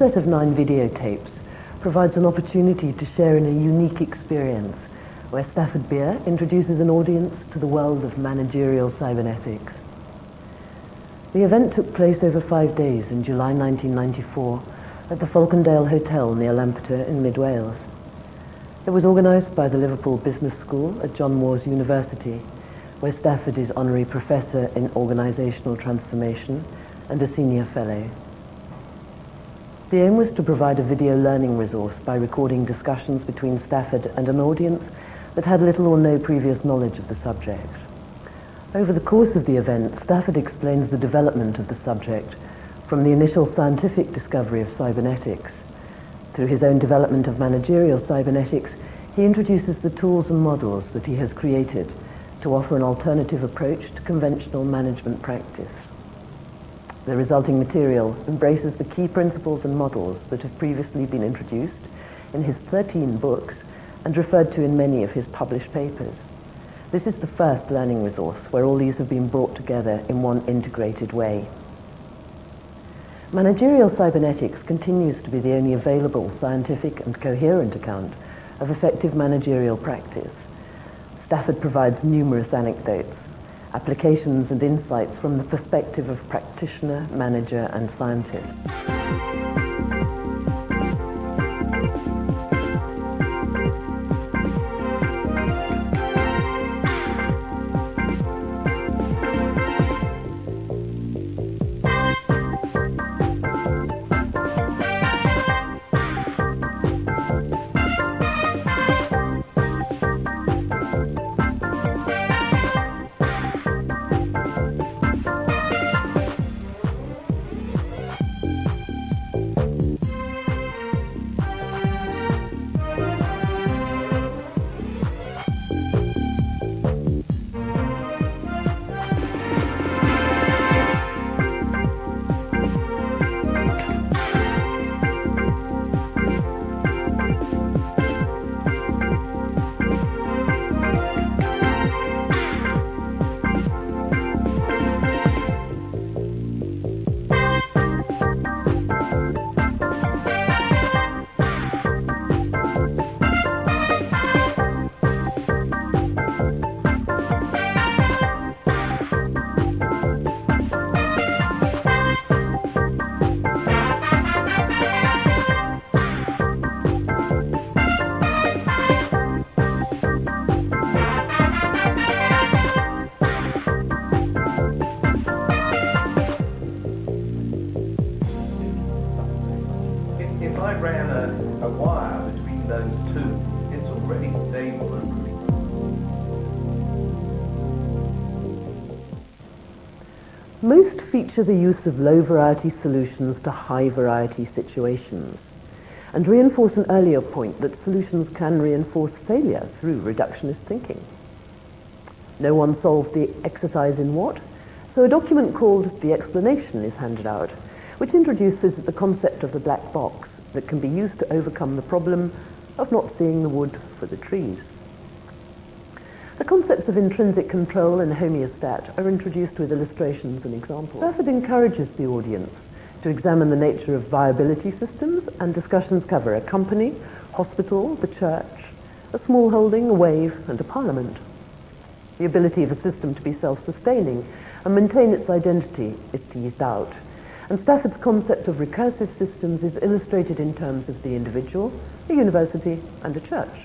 set of 9 videotapes provides an opportunity to share in a unique experience where Stafford Beer introduces an audience to the world of managerial cybernetics. The event took place over 5 days in July 1994 at the Falcondale Hotel near Lampeter in Mid Wales. It was organised by the Liverpool Business School at John Moores University, where Stafford is Honorary Professor in Organisational Transformation and a Senior Fellow. The aim was to provide a video learning resource by recording discussions between Stafford and an audience that had little or no previous knowledge of the subject. Over the course of the event, Stafford explains the development of the subject from the initial scientific discovery of cybernetics. Through his own development of managerial cybernetics, he introduces the tools and models that he has created to offer an alternative approach to conventional management practice. The resulting material embraces the key principles and models that have previously been introduced in his 13 books and referred to in many of his published papers. This is the first learning resource where all these have been brought together in one integrated way. Managerial cybernetics continues to be the only available scientific and coherent account of effective managerial practice. Stafford provides numerous anecdotes, applications and insights from the perspective of practitioner, manager and scientist. If I ran a wire between those two, it's already stable and Most feature the use of low variety solutions to high variety situations and reinforce an earlier point that solutions can reinforce failure through reductionist thinking. No one solved the exercise in what, so a document called The Explanation is handed out, which introduces the concept of the black box that can be used to overcome the problem of not seeing the wood for the trees. The concepts of intrinsic control and homeostat are introduced with illustrations and examples. Stafford encourages the audience to examine the nature of viability systems, and discussions cover a company, hospital, the church, a small holding, a wave, and a parliament. The ability of a system to be self-sustaining and maintain its identity is teased out, and Stafford's concept of recursive systems is illustrated in terms of the individual, a university, and a church.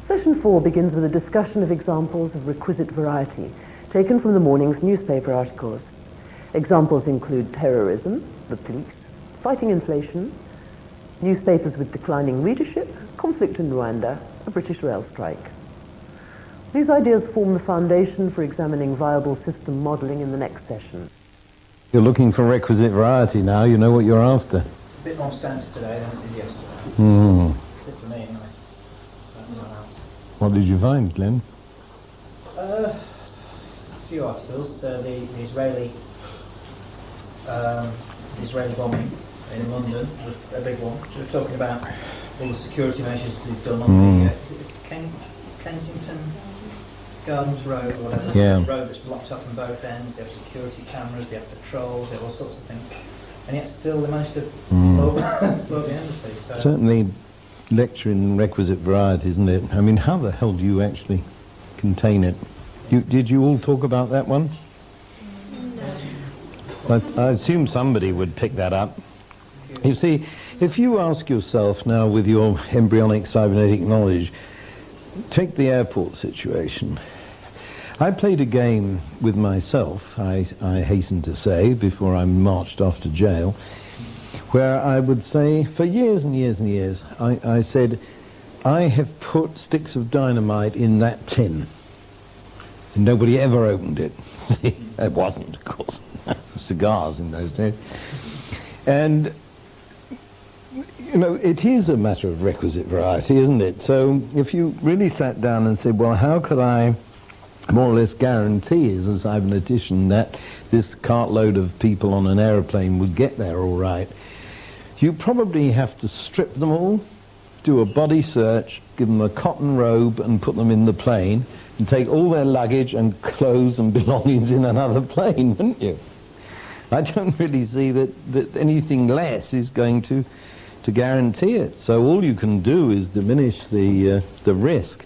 Session 4 begins with a discussion of examples of requisite variety taken from the morning's newspaper articles. Examples include terrorism, the police, fighting inflation, newspapers with declining readership, conflict in Rwanda, a British rail strike. These ideas form the foundation for examining viable system modelling in the next session. You're looking for requisite variety now, you know what you're after. A bit more standard today than it did yesterday. Good for me, anyway. Anyone else? What did you find, Glenn? A few articles. The Israeli bombing in London was a big one. So we're talking about all the security measures they've done on the Kensington Gardens Road or whatever. Yeah. The road that's blocked up on both ends. They have security cameras, they have patrols, they have all sorts of things. and yet still they managed to blow the embassy. So Certainly lecturing in requisite variety, isn't it? I mean, how the hell do you actually contain it? Did you all talk about that one? No. I assume somebody would pick that up. You see, if you ask yourself now with your embryonic cybernetic knowledge, take the airport situation. I played a game with myself, I hasten to say, before I marched off to jail, where I would say, for years and years and years, I said, I have put sticks of dynamite in that tin. And nobody ever opened it. See, it wasn't, of course. Cigars in those days. And, you know, it is a matter of requisite variety, isn't it? So if you really sat down and said, well, how could I more or less guarantee as a cybernetician that this cartload of people on an aeroplane would get there all right, you probably have to strip them all, do a body search, give them a cotton robe and put them in the plane, and take all their luggage and clothes and belongings in another plane, wouldn't you? I don't really see that anything less is going to guarantee it. So all you can do is diminish the risk.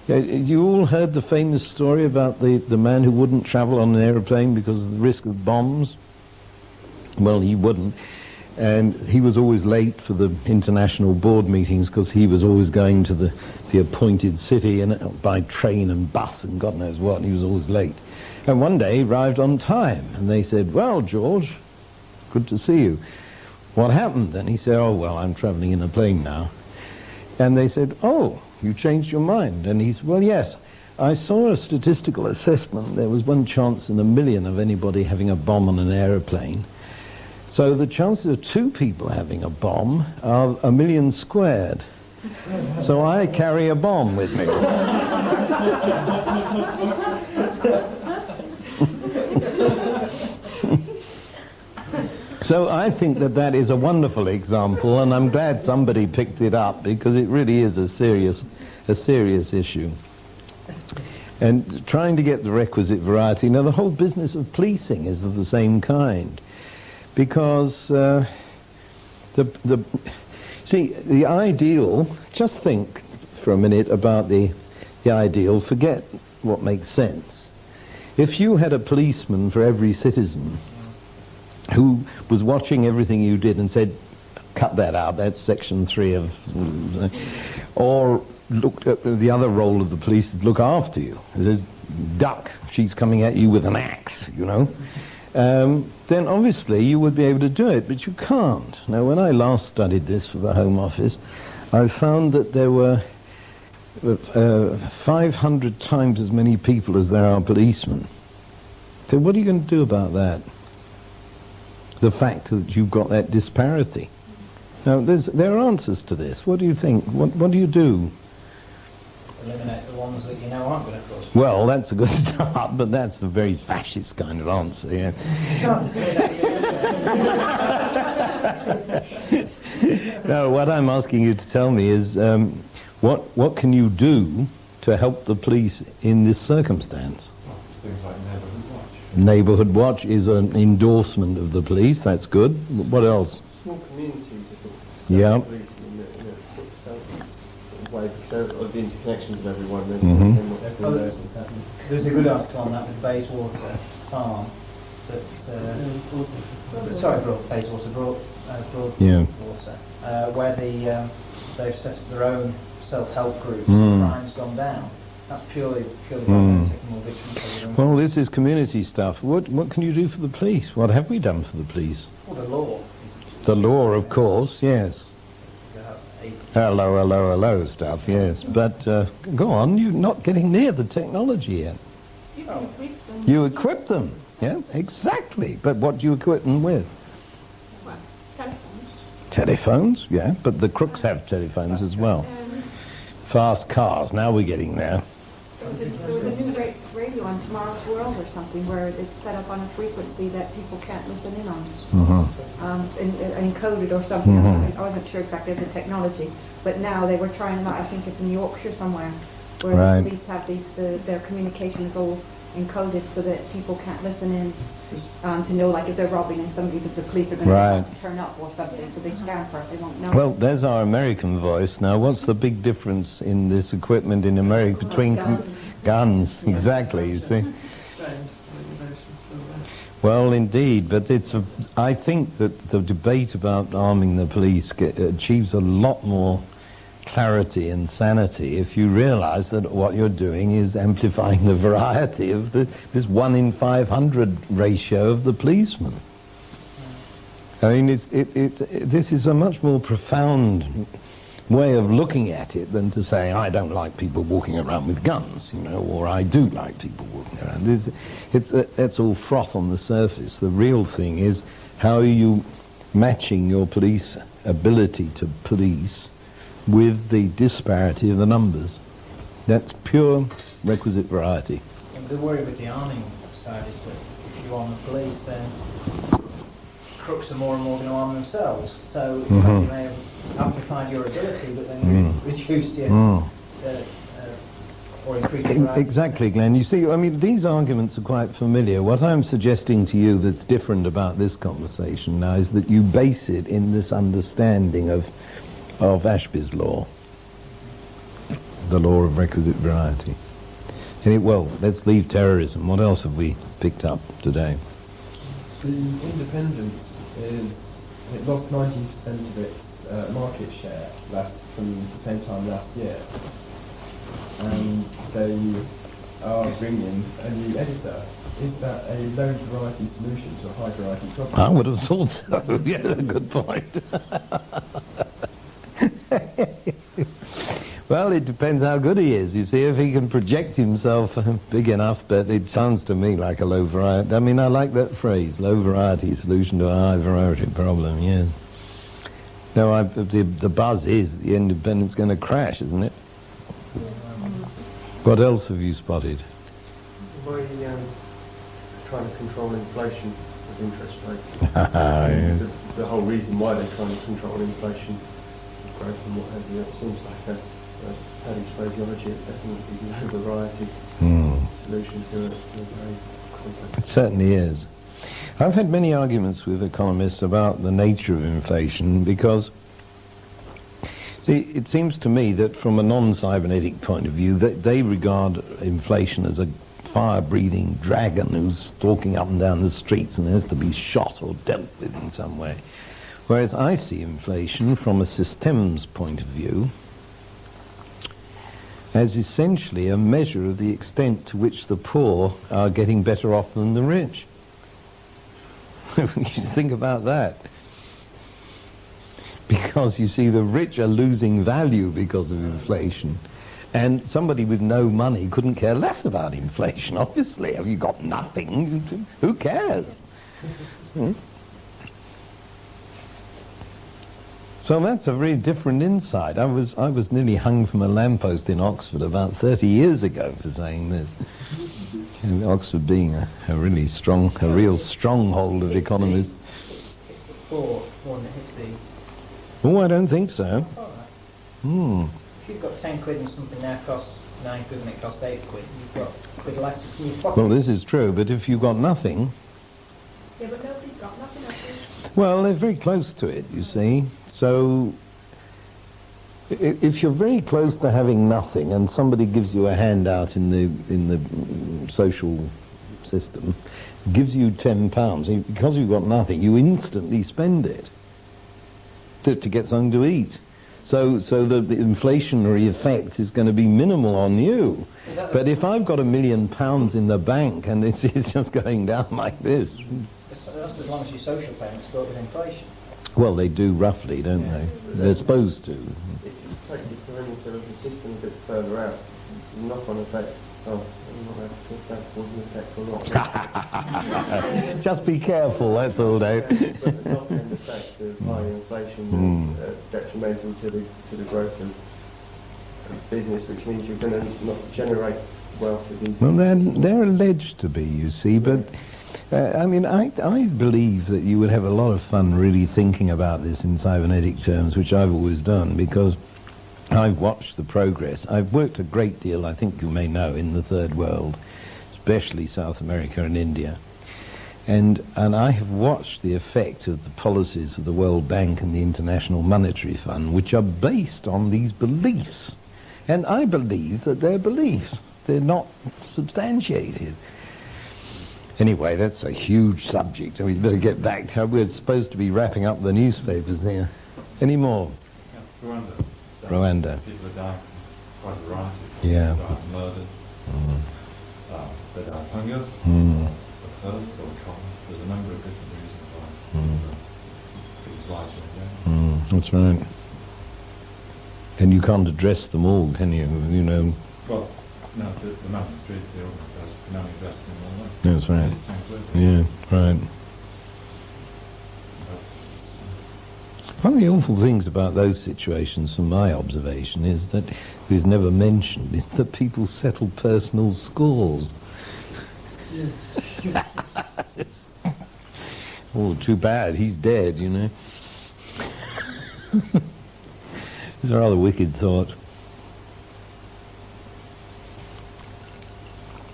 You all heard the famous story about the man who wouldn't travel on an aeroplane because of the risk of bombs? Well, he wouldn't. And he was always late for the international board meetings because he was always going to the appointed city and by train and bus and God knows what, and he was always late. And one day he arrived on time, and they said, well, George, good to see you. What happened? And he said, oh, well, I'm traveling in a plane now. And they said, oh, you changed your mind? And he said, well, yes, I saw a statistical assessment. There was 1 chance in a million of anybody having a bomb on an aeroplane. So the chances of 2 people having a bomb are 1 million squared. So I carry a bomb with me. So I think that is a wonderful example, and I'm glad somebody picked it up because it really is a serious issue. And trying to get the requisite variety. Now, the whole business of policing is of the same kind, because the ideal. Just think for a minute about the ideal. Forget what makes sense. If you had a policeman for every citizen who was watching everything you did and said, cut that out, that's section 3 of... or looked at the other role of the police is look after you. There's duck, she's coming at you with an axe, you know. Then obviously you would be able to do it, but you can't. Now, when I last studied this for the Home Office, I found that there were 500 times as many people as there are policemen. So what are you going to do about that? The fact that you've got that disparity. Now, there are answers to this. What do you think? What do you do? Eliminate the ones that you know aren't going to cause. Well, that's a good start, but that's a very fascist kind of answer, yeah. No, what I'm asking you to tell me is what can you do to help the police in this circumstance? Things like neighbourhood watch. Neighbourhood watch is an endorsement of the police. That's good. What else? Small communities are sort of Yeah. police in a sort of self-way, because of the interconnections of everyone. There's There's a good article on that with Bayswater Farm. Bayswater Broadwater, where they've set up their own self-help groups. Crime's gone down. That's purely taking more victims. Well, this is community stuff. What can you do for the police? What have we done for the police? Well, the law. The law, of course, yes. Hello stuff, yes. But go on, you're not getting near the technology yet. You equip them. Yeah, exactly. But what do you equip them with? Well, telephones. Telephones, yeah. But the crooks have telephones as well. Fast cars, now we're getting there. There was a new radio on Tomorrow's World or something where it's set up on a frequency that people can't listen in on. And encoded or something. I wasn't sure exactly of the technology, but now they were trying that. I think it's in Yorkshire somewhere, where the police have their communication is all encoded so that people can't listen in to know, like, if they're robbing and the police are going to turn up or something, so they scan for it, they won't know. Well, there's our American voice. Now, what's the big difference in this equipment in America between guns? Exactly, you see. Well, indeed, but I think that the debate about arming the police achieves a lot more clarity and sanity if you realize that what you're doing is amplifying the variety of this 1 in 500 ratio of the policeman. I mean, this is a much more profound way of looking at it than to say, I don't like people walking around with guns, or I do like people walking around. That's all froth on the surface. The real thing is, how are you matching your police ability to police with the disparity of the numbers? That's pure requisite variety. And the worry with the arming side is that if you arm the police, then crooks are more and more going to arm themselves. So you may have amplified your ability, but then reduced your or increased your variety. Exactly, Glenn. You see, I mean, these arguments are quite familiar. What I'm suggesting to you that's different about this conversation now is that you base it in this understanding of Ashby's law, the law of requisite variety. Well, let's leave terrorism. What else have we picked up today? The independence it lost 19% of its market share from the same time last year, and they are bringing a new editor. Is that a low variety solution to a high variety problem? I would have thought so. Yeah, good point. Well, it depends how good he is. You see, if he can project himself big enough, but it sounds to me like a low variety. I mean, I like that phrase, low variety solution to a high variety problem, yeah. No, the buzz is the independent's going to crash, isn't it? What else have you spotted? By trying to control inflation with interest rates. Yeah. The whole reason why they're trying to control inflation, growth and what have you, it seems like a Paddy's phraseology. It definitely gives a variety solution to a very complex. It certainly is. I've had many arguments with economists about the nature of inflation because, see, it seems to me that from a non-cybernetic point of view, they regard inflation as a fire-breathing dragon who's stalking up and down the streets and has to be shot or dealt with in some way. Whereas I see inflation from a systems point of view as essentially a measure of the extent to which the poor are getting better off than the rich. You think about that. Because you see, the rich are losing value because of inflation. And somebody with no money couldn't care less about inflation, obviously. Have you got nothing? Who cares? So that's a very different insight. I was nearly hung from a lamppost in Oxford about 30 years ago for saying this. And Oxford being a really strong, a real stronghold of economists. It's the poor one that hits the... Oh, I don't think so. If you've got 10 quid and something now costs 9 quid and it costs 8 quid, you've got a quid less in your pocket. Well, this is true, but if you've got nothing... Yeah, but nobody's got nothing, I think. Well, they're very close to it, you see. So, if you're very close to having nothing and somebody gives you a handout in the social system, gives you £10, because you've got nothing, you instantly spend it to get something to eat. So the inflationary effect is going to be minimal on you. But if I've got £1 million in the bank and it's just going down like this... That's as long as your social payments go up with inflation. Well, they do roughly, don't they? They're supposed to. If you take the perimeter of the system a bit further out, the knock-on effects, I'm not able to if that was an effect or not. Just be careful, that's all, Dave. But the knock-on effects of high inflation are detrimental to the growth of business, which means you're going to not generate wealth as easily. Well, they're alleged to be, you see, but... I mean, I believe that you would have a lot of fun really thinking about this in cybernetic terms, which I've always done, because I've watched the progress. I've worked a great deal, I think you may know, in the third world. especially South America and India. And I have watched the effect of the policies of the World Bank and the International Monetary Fund, which are based on these beliefs. And I believe that they're beliefs. They're not substantiated. Anyway, that's a huge subject, and we'd better get back to how we're supposed to be wrapping up the newspapers here. Any more? Rwanda. People are dying from quite a variety. Yeah. They die of murder. They die of hunger. Or thirst or cold. There's a number of different reasons why people's lives are going. That's right. And you can't address them all, can you? You know. Well, no, the man in the street, the organ can only address them in one way. That's right. Yeah, right. One of the awful things about those situations, from my observation, is that, is never mentioned, is that people settle personal scores. Oh, too bad, he's dead, you know. It's a rather wicked thought.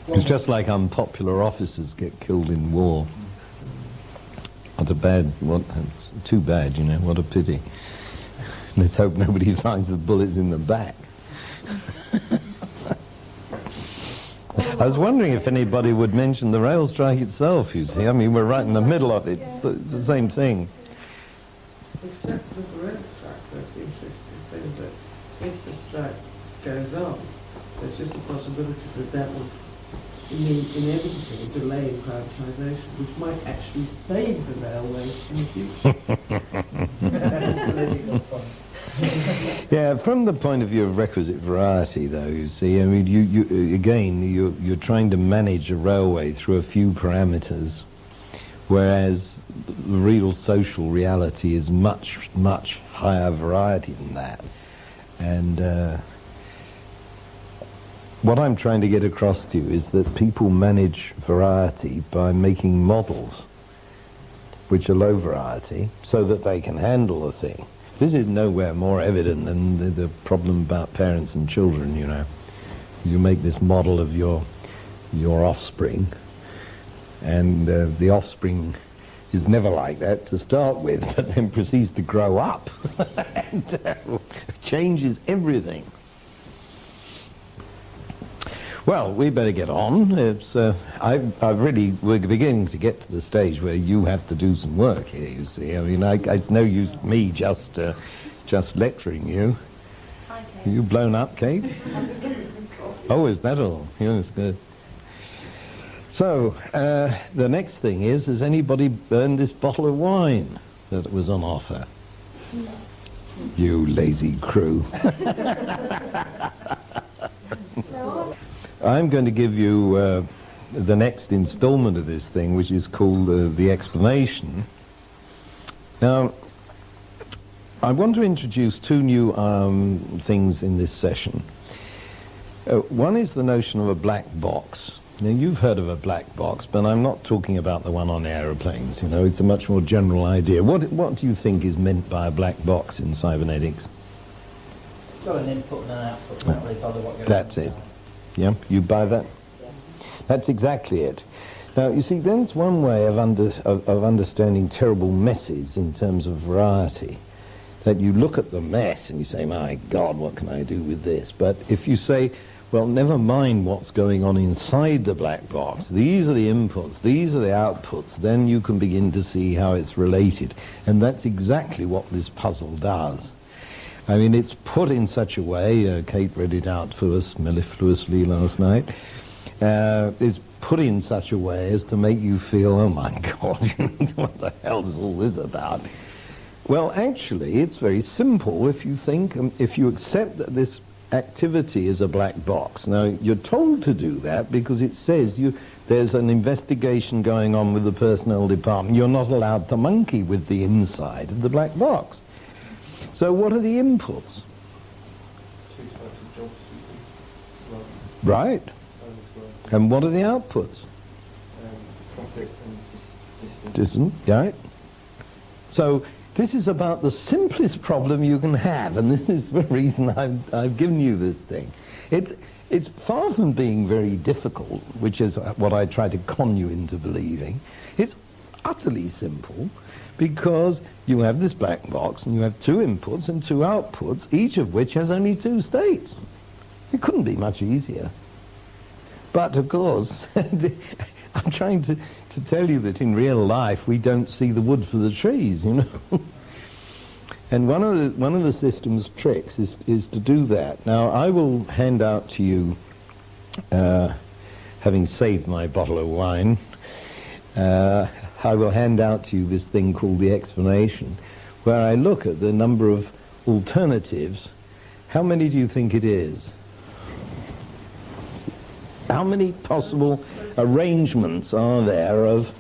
It's just like unpopular officers get killed in war. What a bad, too bad, you know, what a pity. Let's hope nobody finds the bullets in the back. I was wondering if anybody would mention the rail strike itself, you see. I mean, we're right in the middle of it. It's the same thing. Except with the rail strike, that's the interesting thing, that if the strike goes on, there's just a possibility that will mean inevitably delay in privatisation, which might actually save the railways in the future. Yeah, from the point of view of requisite variety, though, you see, I mean, you're trying to manage a railway through a few parameters, whereas the real social reality is much, much higher variety than that. And what I'm trying to get across to you is that people manage variety by making models which are low variety so that they can handle the thing. This is nowhere more evident than the problem about parents and children, you know. You make this model of your offspring, and the offspring is never like that to start with, but then proceeds to grow up and changes everything. Well, we better get on. It's we're beginning to get to the stage where you have to do some work here, you see. I mean, it's no use me just lecturing you. Hi, Kate. Are you blown up, Kate? Oh, is that all? Yeah, that's good. So, the next thing is, has anybody burned this bottle of wine that was on offer? No. You lazy crew. No. I'm going to give you the next installment of this thing, which is called the explanation. Now, I want to introduce two new things in this session. One is the notion of a black box. Now, you've heard of a black box, but I'm not talking about the one on aeroplanes. You know, it's a much more general idea. What do you think is meant by a black box in cybernetics? It's got an input and an output. Don't really bother what you're That's it. Yeah, you buy that? Yeah. That's exactly it. Now, you see, there's one way of understanding terrible messes in terms of variety, that you look at the mess and you say, my God, what can I do with this? But if you say, well, never mind what's going on inside the black box, these are the inputs, these are the outputs, then you can begin to see how it's related. And that's exactly what this puzzle does. I mean, it's put in such a way, Kate read it out for us mellifluously last night, it's put in such a way as to make you feel, oh my God, what the hell is all this about? Well, actually, it's very simple if you think, if you accept that this activity is a black box. Now, you're told to do that because it says there's an investigation going on with the personnel department. You're not allowed to monkey with the inside of the black box. So what are the inputs? Two types of jobs. Right. And what are the outputs? Conflict and discipline. Right. So this is about the simplest problem you can have, and this is the reason I've given you this thing. it's far from being very difficult, which is what I try to con you into believing. It's utterly simple, because you have this black box and you have 2 inputs and 2 outputs, each of which has only 2 states. It couldn't be much easier. But of course, I'm trying to tell you that in real life we don't see the wood for the trees, you know. And one of the system's tricks is to do that. Now, I will hand out to you, having saved my bottle of wine, I will hand out to you this thing called the explanation, where I look at the number of alternatives. How many do you think it is? How many possible arrangements are there of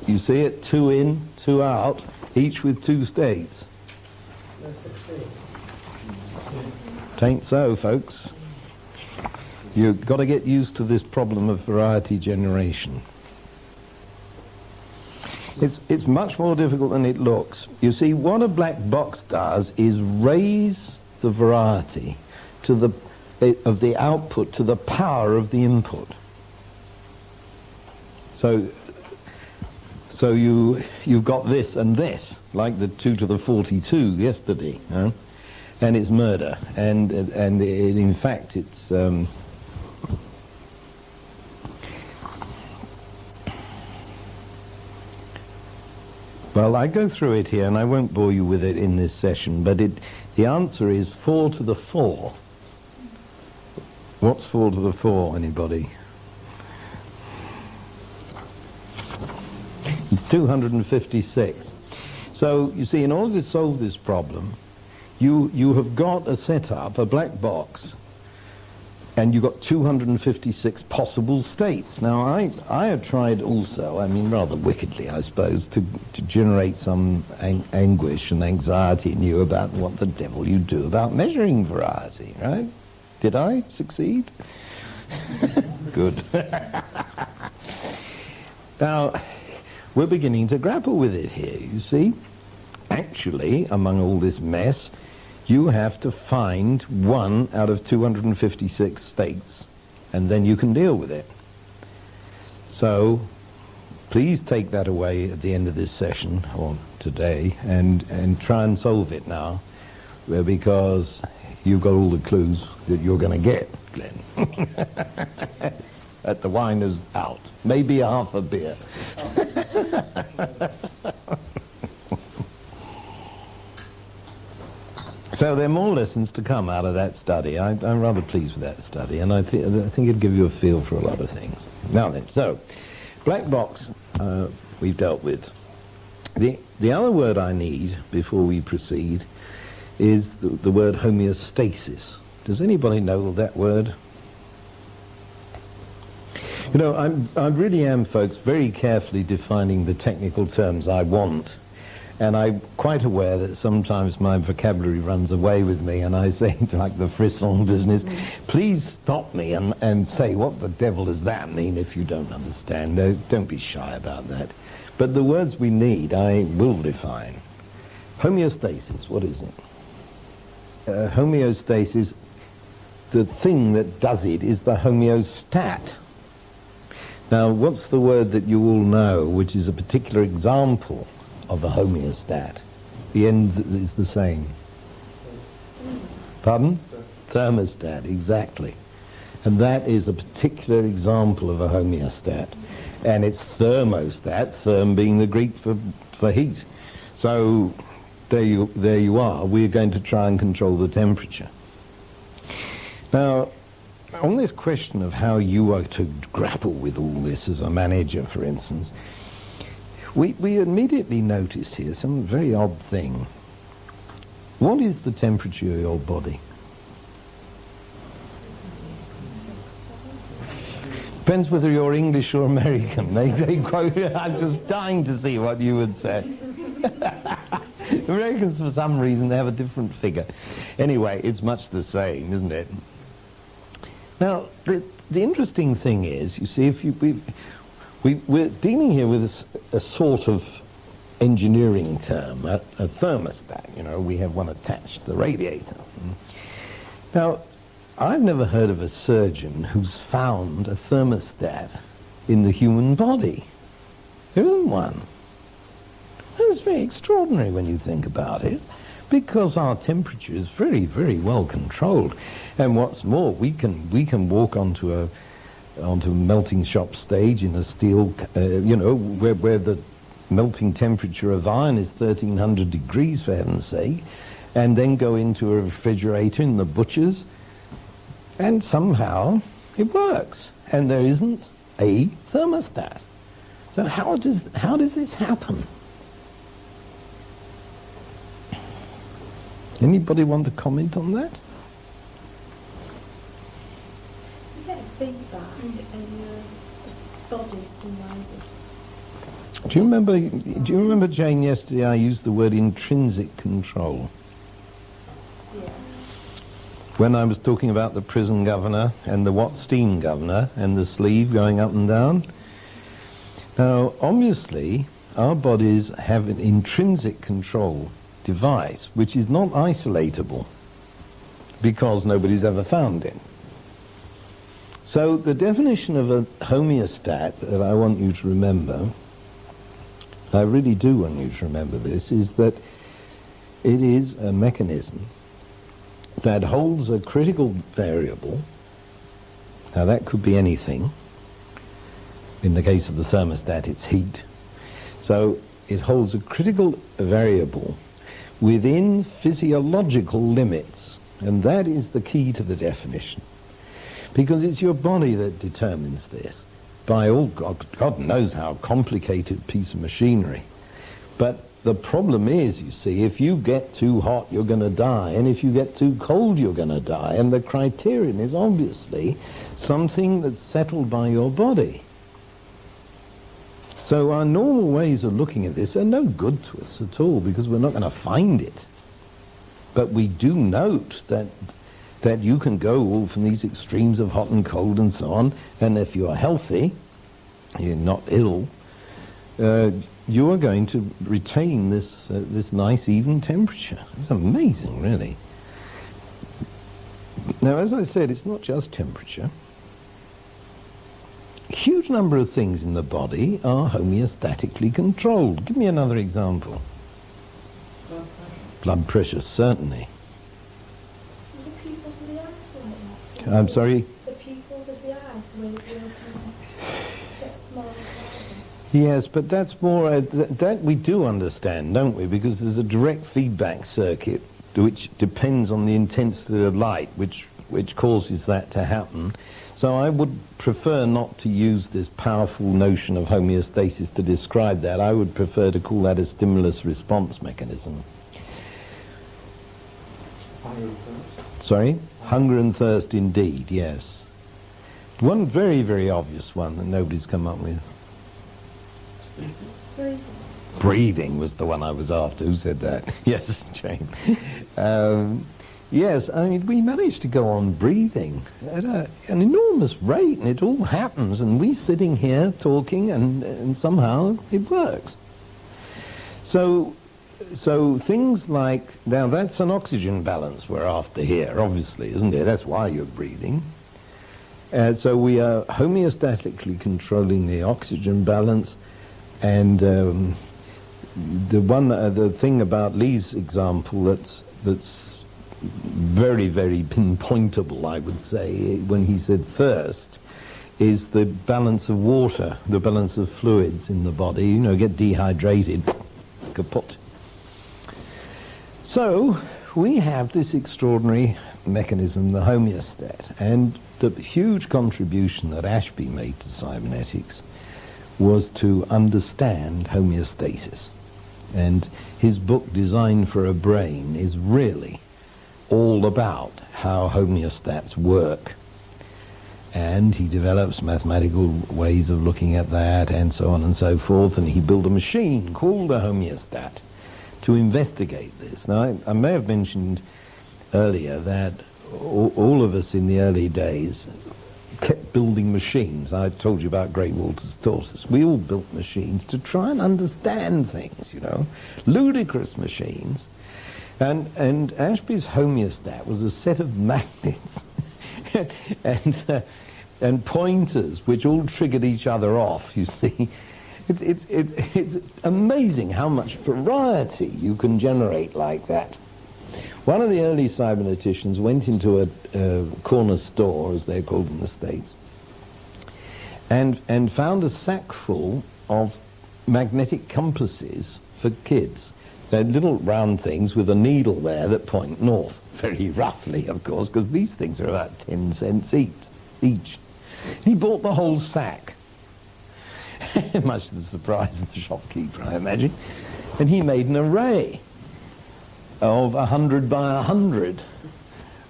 you see it, 2 in, 2 out, each with 2 states? Tain't so, folks. You've got to get used to this problem of variety generation. It's much more difficult than it looks. You see, what a black box does is raise the variety of the output to the power of the input. So you've got this and this, like the 2 to the 42 yesterday, and it's murder, and in fact it's. Well, I go through it here, and I won't bore you with it in this session, but the answer is 4 to the 4. What's 4 to the 4, anybody? It's 256. So, you see, in order to solve this problem, you have got a setup, a black box, and you've got 256 possible states. Now, I have tried also, I mean, rather wickedly, I suppose, to generate some anguish and anxiety in you about what the devil you do about measuring variety, right? Did I succeed? Good. Now, we're beginning to grapple with it here, you see. Actually, among all this mess, you have to find 1 out of 256 states, and then you can deal with it. So, please take that away at the end of this session, or today, and try and solve it now, because you've got all the clues that you're going to get, Glenn. That the wine is out. Maybe half a beer. So there are more lessons to come out of that study. I'm rather pleased with that study, and I think it'd give you a feel for a lot of things. Now then, so, black box we've dealt with. The other word I need before we proceed is the word homeostasis. Does anybody know that word? You know, I really am, folks, very carefully defining the technical terms I want. And I'm quite aware that sometimes my vocabulary runs away with me, and I say, like the frisson business, please stop me and say, what the devil does that mean if you don't understand? No, don't be shy about that. But the words we need, I will define. Homeostasis, what is it? Homeostasis, the thing that does it is the homeostat. Now, what's the word that you all know, which is a particular example of a homeostat? The end is the same. Pardon? Thermostat, exactly. And that is a particular example of a homeostat. And it's thermostat, therm being the Greek for heat. So there you are. We're going to try and control the temperature. Now, on this question of how you are to grapple with all this as a manager, for instance, we immediately notice here some very odd thing. What is the temperature of your body? Depends whether you're English or American. They quote, I'm just dying to see what you would say. Americans, for some reason, they have a different figure. Anyway, it's much the same, isn't it? Now, the interesting thing is, you see, if we're dealing here with a sort of engineering term, a thermostat. You know, we have one attached to the radiator. Now, I've never heard of a surgeon who's found a thermostat in the human body. There isn't one. That's very extraordinary when you think about it, because our temperature is very, very well controlled. And what's more, we can walk onto a melting shop stage in a steel, where the melting temperature of iron is 1300 degrees, for heaven's sake, and then go into a refrigerator in the butcher's, and somehow it works, and there isn't a thermostat. So how does this happen? Anybody want to comment on that? You get feedback and your body summarizes. Do you remember, Jane, yesterday I used the word intrinsic control? Yeah. When I was talking about the prison governor and the steam governor and the sleeve going up and down. Now, obviously, our bodies have an intrinsic control device which is not isolatable because nobody's ever found it. So the definition of a homeostat that I want you to remember, I really do want you to remember this, is that it is a mechanism that holds a critical variable. Now that could be anything. In the case of the thermostat, it's heat. So it holds a critical variable within physiological limits. And that is the key to the definition. Because it's your body that determines this. By all God knows how complicated piece of machinery. But the problem is, you see, if you get too hot, you're going to die. And if you get too cold, you're going to die. And the criterion is obviously something that's settled by your body. So our normal ways of looking at this are no good to us at all, because we're not going to find it. But we do note that you can go all from these extremes of hot and cold and so on, and if you're healthy, you're not ill, you are going to retain this nice even temperature. It's amazing, really. Now, as I said, it's not just temperature. A huge number of things in the body are homeostatically controlled. Give me another example. Blood pressure, certainly. The pupils of the eyes, like that. I'm sorry? The pupils of the eyes, the way they get smaller and smaller. Yes, but that's more, that we do understand, don't we? Because there's a direct feedback circuit which depends on the intensity of light, which causes that to happen. So I would prefer not to use this powerful notion of homeostasis to describe that. I would prefer to call that a stimulus-response mechanism. Hunger and thirst? Sorry? Hunger and thirst, indeed, yes. One very, very obvious one that nobody's come up with. Breathing. Breathing was the one I was after. Who said that? Yes, Jane. Yes, I mean, we managed to go on breathing at an enormous rate, and it all happens, and we sitting here talking, and somehow it works. So things like, now that's an oxygen balance we're after here, obviously, isn't it? That's why you're breathing. So we are homeostatically controlling the oxygen balance, and the thing about Lee's example that's very, very pinpointable, I would say, when he said thirst, is the balance of water, the balance of fluids in the body. You know, get dehydrated, kaput. So we have this extraordinary mechanism, the homeostat, and the huge contribution that Ashby made to cybernetics was to understand homeostasis. And his book, Design for a Brain, is really all about how homeostats work. And he develops mathematical ways of looking at that and so on and so forth, and he built a machine called a homeostat to investigate this. Now, I may have mentioned earlier that all of us in the early days kept building machines. I told you about Great Walter's tortoise. We all built machines to try and understand things, you know, ludicrous machines. And Ashby's homeostat was a set of magnets and pointers, which all triggered each other off, you see. It's amazing how much variety you can generate like that. One of the early cyberneticians went into a corner store, as they're called in the States, and found a sack full of magnetic compasses for kids. They're little round things with a needle there that point north, very roughly, of course, because these things are about 10 cents each. He bought the whole sack, much to the surprise of the shopkeeper, I imagine, and he made an array of 100 by 100,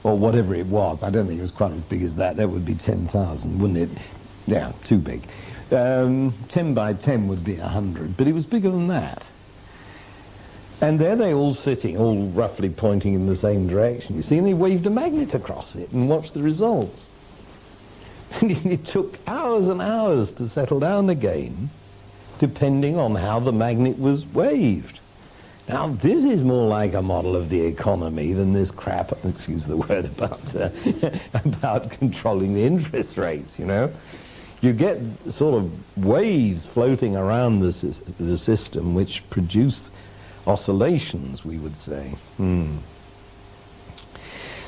or whatever it was. I don't think it was quite as big as that. That would be 10,000, wouldn't it? Yeah, too big. 10 by 10 would be 100, but it was bigger than that. And there they all sitting, all roughly pointing in the same direction, you see, and he waved a magnet across it and watched the results. And it took hours and hours to settle down again, depending on how the magnet was waved. Now, this is more like a model of the economy than this crap, excuse the word, about controlling the interest rates, you know. You get sort of waves floating around the system which produce oscillations, we would say.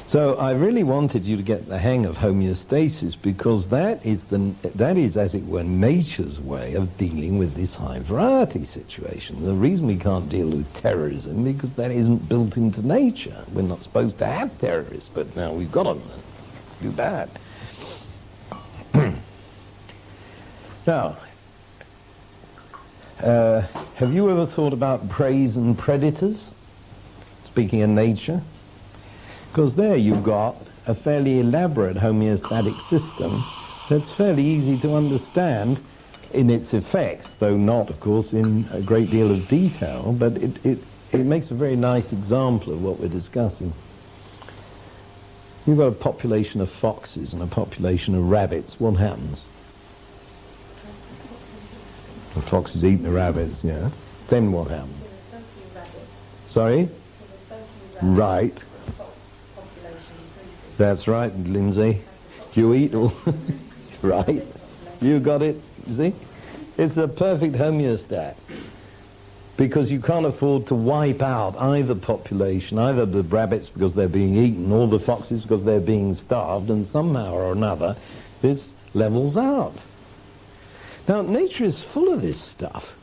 So I really wanted you to get the hang of homeostasis, because that is, as it were, nature's way of dealing with this high variety situation. The reason we can't deal with terrorism, because that isn't built into nature. We're not supposed to have terrorists, but now we've got them. Too bad. Now, have you ever thought about preys and predators? Speaking of nature. Because there you've got a fairly elaborate homeostatic system that's fairly easy to understand in its effects, though not, of course, in a great deal of detail, but it makes a very nice example of what we're discussing. You've got a population of foxes and a population of rabbits. What happens? The foxes eat the rabbits, yeah. Then what happens? Sorry? Right. That's right, Lindsay. You eat all... right. You got it, you see? It's a perfect homeostat. Because you can't afford to wipe out either population, either the rabbits because they're being eaten, or the foxes because they're being starved, and somehow or another this levels out. Now, nature is full of this stuff.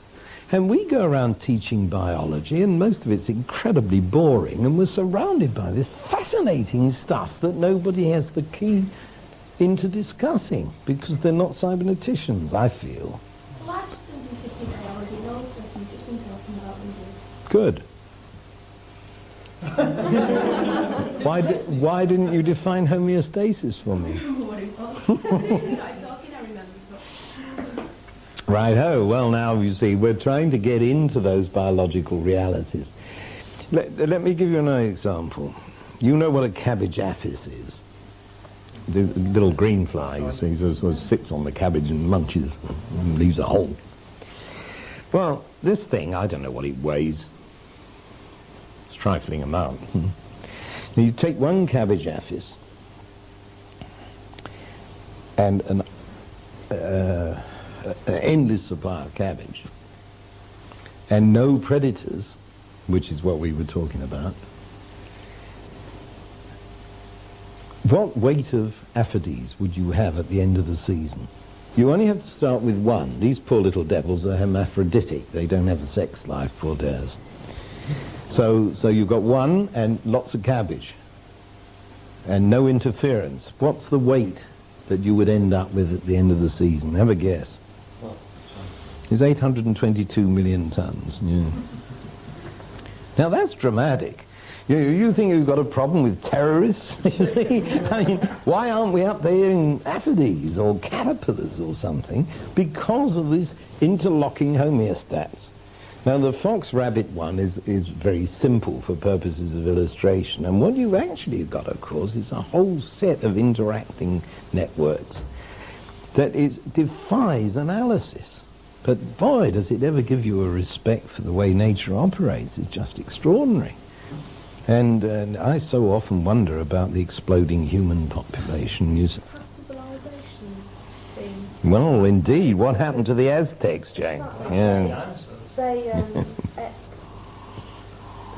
And we go around teaching biology, and most of it's incredibly boring, and we're surrounded by this fascinating stuff that nobody has the key into discussing, because they're not cyberneticians, I feel. Well, I just don't think it's biology, those that you've just been talking about with you. Good. Why didn't you define homeostasis for me? Right-ho. Well, now, you see, we're trying to get into those biological realities. Let me give you another example. You know what a cabbage aphis is? The little green fly, you see, sort of sits on the cabbage and munches and leaves a hole. Well, this thing, I don't know what it weighs. It's a trifling amount. Now, you take one cabbage aphis and an endless supply of cabbage and no predators, which is what we were talking about. What weight of aphides would you have at the end of the season? You only have to start with one. These poor little devils are hermaphroditic. They don't have a sex life, poor dares. So you've got one and lots of cabbage and no interference. What's the weight that you would end up with at the end of the season? Have a guess. It's 822 million tons. Yeah. Now that's dramatic. You think you've got a problem with terrorists? You see, I mean, why aren't we up there in aphides or caterpillars or something? Because of these interlocking homeostats. Now the fox-rabbit one is very simple for purposes of illustration, and what you've actually got, of course, is a whole set of interacting networks that defies analysis. But boy, does it ever give you a respect for the way nature operates. It's just extraordinary. And I so often wonder about the exploding human population. Has civilizations been? Well, indeed. What happened to the Aztecs, Jane? Yeah.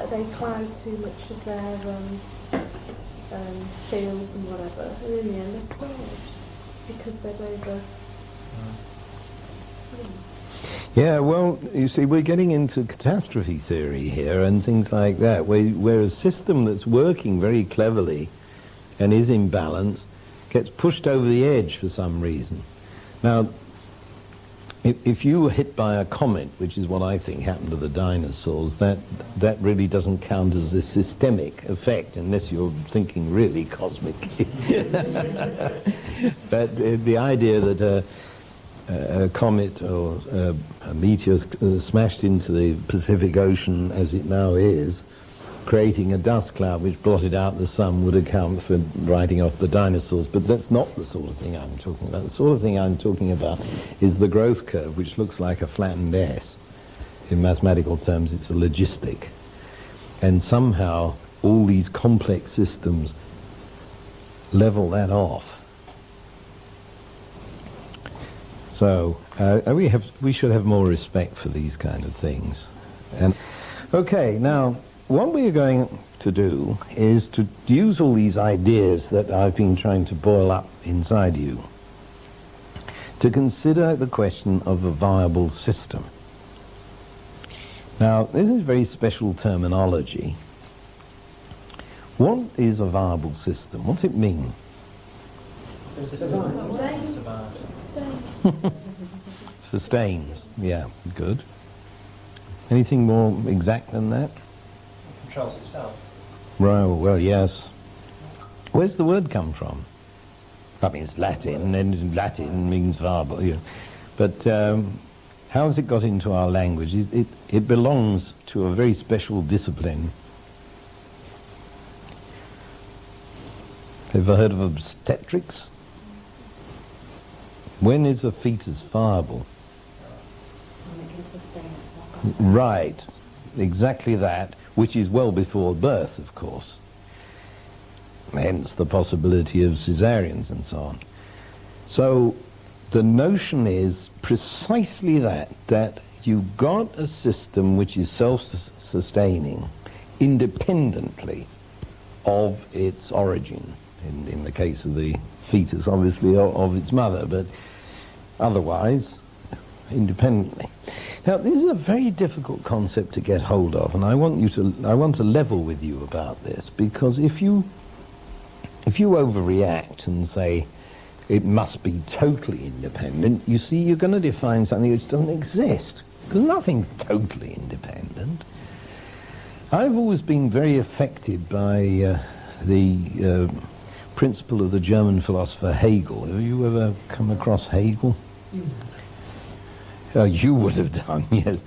They plowed too much of their fields and whatever, and in the end they starved because they'd over. Yeah, well, you see, we're getting into catastrophe theory here and things like that, where a system that's working very cleverly and is in balance gets pushed over the edge for some reason. Now, if you were hit by a comet, which is what I think happened to the dinosaurs, that really doesn't count as a systemic effect, unless you're thinking really cosmically. But the idea that a comet or a meteor smashed into the Pacific Ocean as it now is, creating a dust cloud which blotted out the sun, would account for writing off the dinosaurs. But that's not the sort of thing I'm talking about. The sort of thing I'm talking about is the growth curve, which looks like a flattened S. In mathematical terms, it's a logistic. And somehow all these complex systems level that off. So we should have more respect for these kind of things. And okay, now what we are going to do is to use all these ideas that I've been trying to boil up inside you to consider the question of a viable system. Now, this is very special terminology. What is a viable system? What's it mean? Sustains. Yeah, good. Anything more exact than that? Controls itself. Right, well, yes. Where's the word come from? I mean, it's Latin, and Latin means viable. Yeah. But how has it got into our language? It belongs to a very special discipline. Have you heard of obstetrics? When is a fetus viable? When it can sustain itself. Right, exactly that, which is well before birth, of course. Hence the possibility of cesareans and so on. So the notion is precisely that you've got a system which is self-sustaining independently of its origin. In the case of the fetus, obviously, of its mother, but otherwise independently. Now, this is a very difficult concept to get hold of, and I want to level with you about this, because if you overreact and say it must be totally independent, you see, you're going to define something which doesn't exist, because nothing's totally independent. I've always been very affected by the principle of the German philosopher Hegel. Have you ever come across Hegel? Oh, you would have done, yes.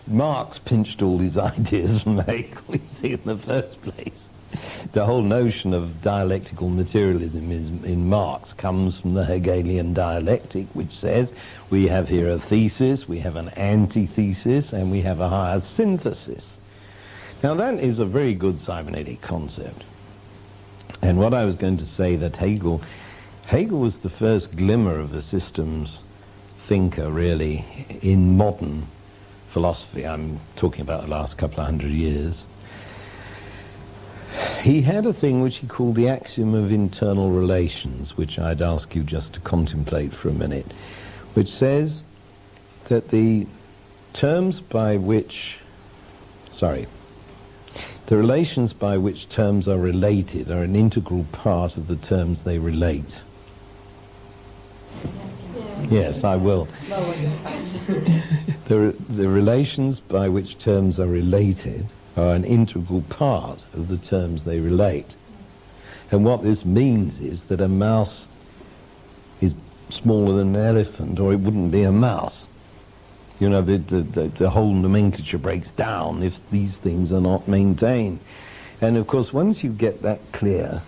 Marx pinched all his ideas from Hegel, you see, in the first place. The whole notion of dialectical materialism in Marx comes from the Hegelian dialectic, which says we have here a thesis, we have an antithesis, and we have a higher synthesis. Now, that is a very good cybernetic concept. And what I was going to say, that Hegel was the first glimmer of a systems thinker, really, in modern philosophy. I'm talking about the last couple of 100 years. He had a thing which he called the axiom of internal relations, which I'd ask you just to contemplate for a minute, which says that the relations by which terms are related are an integral part of the terms they relate. Yes, I will. The relations by which terms are related are an integral part of the terms they relate. And what this means is that a mouse is smaller than an elephant, or it wouldn't be a mouse. You know, the whole nomenclature breaks down if these things are not maintained. And of course, once you get that clear,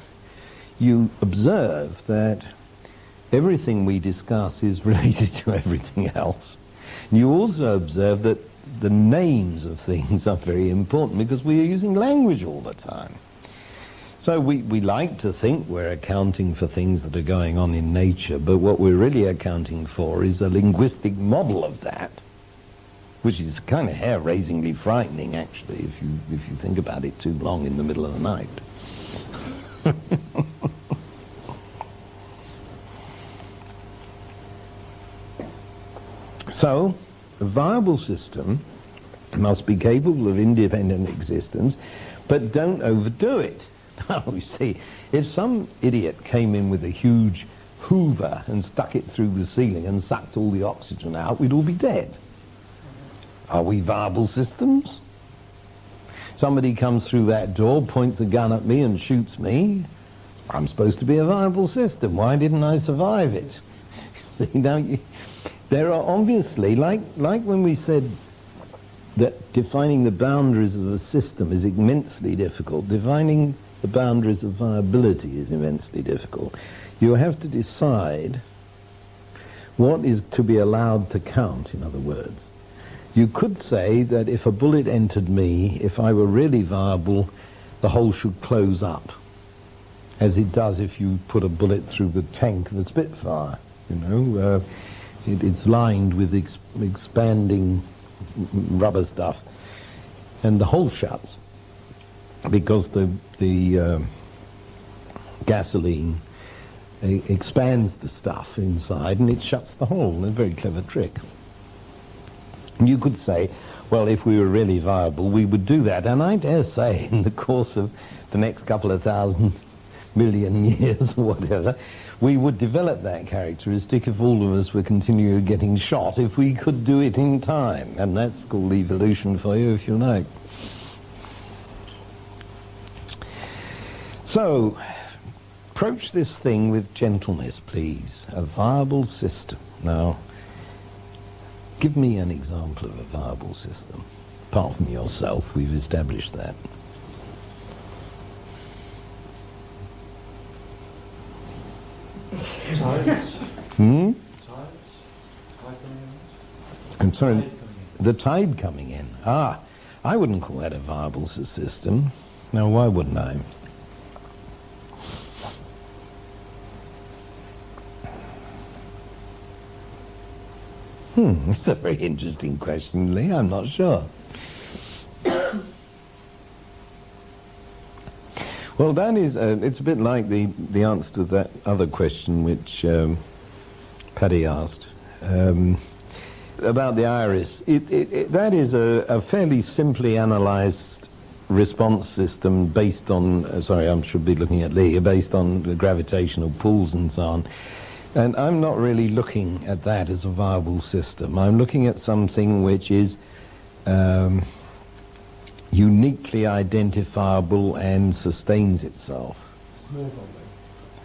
you observe that everything we discuss is related to everything else. You also observe that the names of things are very important because we are using language all the time. So we like to think we're accounting for things that are going on in nature, but what we're really accounting for is a linguistic model of that, which is kind of hair-raisingly frightening, actually, if you think about it too long in the middle of the night. So, a viable system must be capable of independent existence, but don't overdo it. Now, you see, if some idiot came in with a huge hoover and stuck it through the ceiling and sucked all the oxygen out, we'd all be dead. Are we viable systems? Somebody comes through that door, points a gun at me and shoots me. I'm supposed to be a viable system. Why didn't I survive it? See, now, there are obviously, like when we said that defining the boundaries of a system is immensely difficult, defining the boundaries of viability is immensely difficult. You have to decide what is to be allowed to count, in other words. You could say that if a bullet entered me, if I were really viable, the hole should close up, as it does if you put a bullet through the tank of a Spitfire. You know, it's lined with expanding rubber stuff, and the hole shuts because the gasoline expands the stuff inside and it shuts the hole. A very clever trick. You could say, well, if we were really viable, we would do that. And I dare say, in the course of the next couple of 1,000 million years or whatever, we would develop that characteristic if all of us were continually getting shot, if we could do it in time. And that's called evolution for you, if you like. So, approach this thing with gentleness, please. A viable system. Now, give me an example of a viable system. Apart from yourself, we've established that. Tides. Hmm? Tides. I'm sorry, the tide coming in. Ah, I wouldn't call that a viable system. Now, why wouldn't I? It's a very interesting question, Lee. I'm not sure. Well, that is, it's a bit like the answer to that other question which Paddy asked about the iris. That is a fairly simply analysed response system based on, sorry, I should be looking at Lee, based on the gravitational pulls and so on. And I'm not really looking at that as a viable system. I'm looking at something which is uniquely identifiable and sustains itself. Small holding.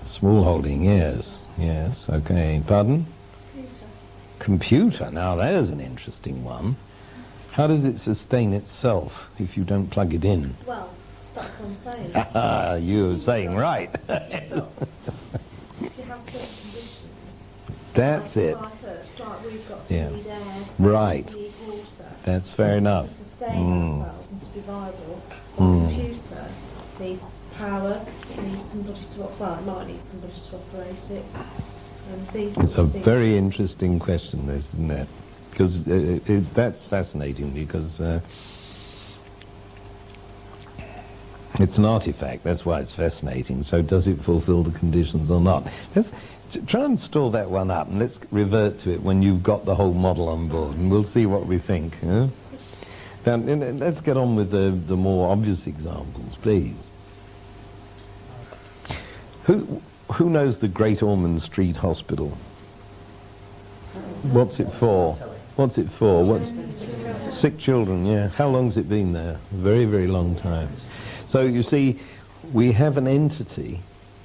Small holding, yes. Yes, okay. Pardon? Computer. Now, there's an interesting one. How does it sustain itself if you don't plug it in? Well, that's what I'm saying. You're saying right. If you have certain conditions. That's it. Like we've got Yeah. need air, Right. need water. That's fair enough. To sustain ourselves and to be viable. A computer needs power, it needs somebody to it might need somebody to operate it. And these It's a things. very interesting question, this, isn't it? Because that's fascinating, because it's an artifact, that's why it's fascinating. So does it fulfill the conditions or not? Let's try and store that one up, and let's revert to it when you've got the whole model on board, and we'll see what we think. Huh? Now, let's get on with the more obvious examples, please. Who knows the Great Ormond Street Hospital? What's it for? What's it for? What's sick children? Yeah. How long's it been there? A very, very long time. So you see, we have an entity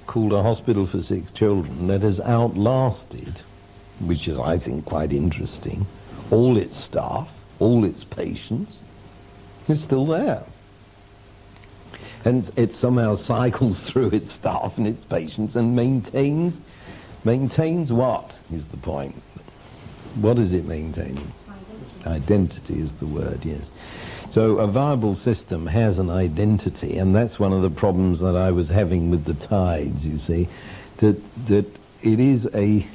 called a hospital for sick children that has outlasted, which is, I think, quite interesting, all its staff, all its patients. It's still there. And it somehow cycles through its staff and its patients and maintains what is the point? What is it maintaining? Identity is the word, yes. So a viable system has an identity, and that's one of the problems that I was having with the tides, you see, that it is an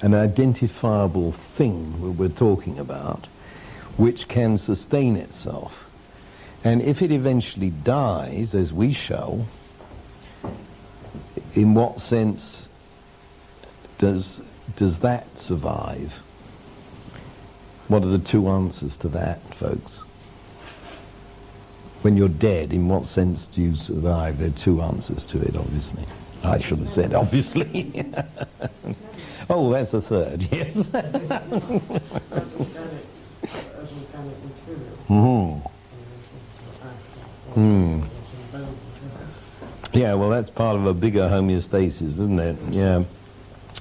identifiable thing we're talking about, which can sustain itself. And if it eventually dies, as we shall, in what sense does that survive? What are the two answers to that, folks? When you're dead, in what sense do you survive? There are two answers to it, obviously. I should have said, obviously. Oh, that's a third, yes. As organic material. Mm-hmm. Mm. Yeah, well, that's part of a bigger homeostasis, isn't it? Yeah.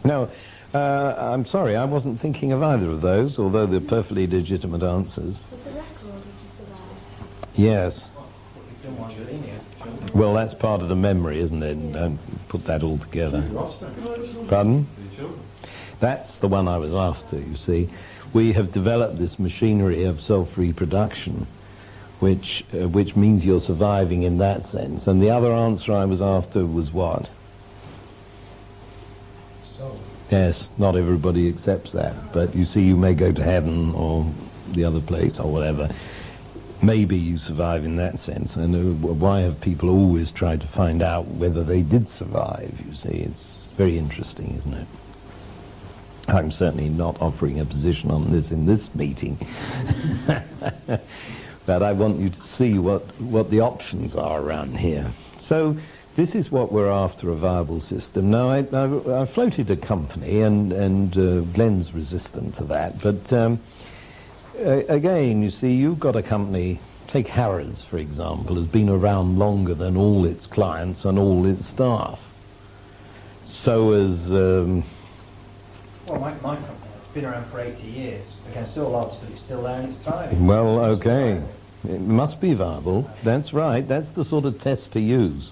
Now, I'm sorry, I wasn't thinking of either of those, although they're perfectly legitimate answers. With the record, did you survive? Yes. Linear. Well, that's part of the memory, isn't it? And don't put that all together. Pardon? That's the one I was after, you see. We have developed this machinery of self-reproduction, which means you're surviving in that sense. And the other answer I was after was what? Soul. Yes, not everybody accepts that, but you see, you may go to heaven or the other place or whatever. Maybe you survive in that sense. And why have people always tried to find out whether they did survive, you see? It's very interesting, isn't it? I'm certainly not offering a position on this in this meeting. But I want you to see what the options are around here. So this is what we're after, a viable system. Now, I floated a company, and Glenn's resistant to that. But again, you see, you've got a company, take Harrods, for example, has been around longer than all its clients and all its staff. So has... Well, my company has been around for 80 years, against all odds, but it's still there and it's thriving. Well, okay. It must be viable. That's right. That's the sort of test to use.